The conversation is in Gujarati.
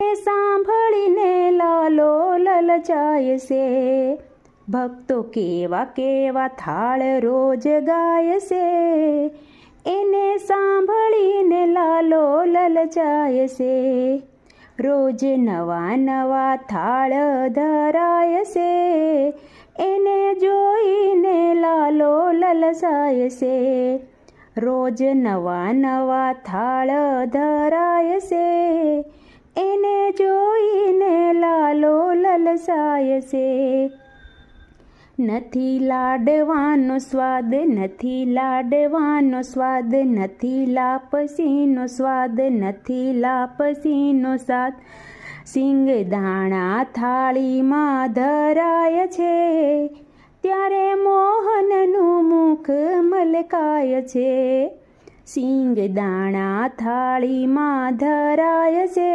સાંભળીને લાલો લલચાય છે, ભક્તો કેવા કેવા થાળ રોજ ગાય છે, એને સાંભળીને લાલો લલચાય છે, રોજ નવા નવા થાળ ધરાય છે, એને જોઈને લાલો લલચાય છે, રોજ નવા નવા થાળ ધરાય છે, એને જોઈને લાલો લલચાય છે. નથી લાડવાનો સ્વાદ, નથી લાડવાનો સ્વાદ, નથી લાપસીનો સ્વાદ, નથી લાપસીનો સ્વાદ, સિંગદાણા થાળીમાં ધરાય છે, ત્યારે મોહનનું મુખ મલકાય છે, સિંગદાણા થાળીમાં ધરાય છે,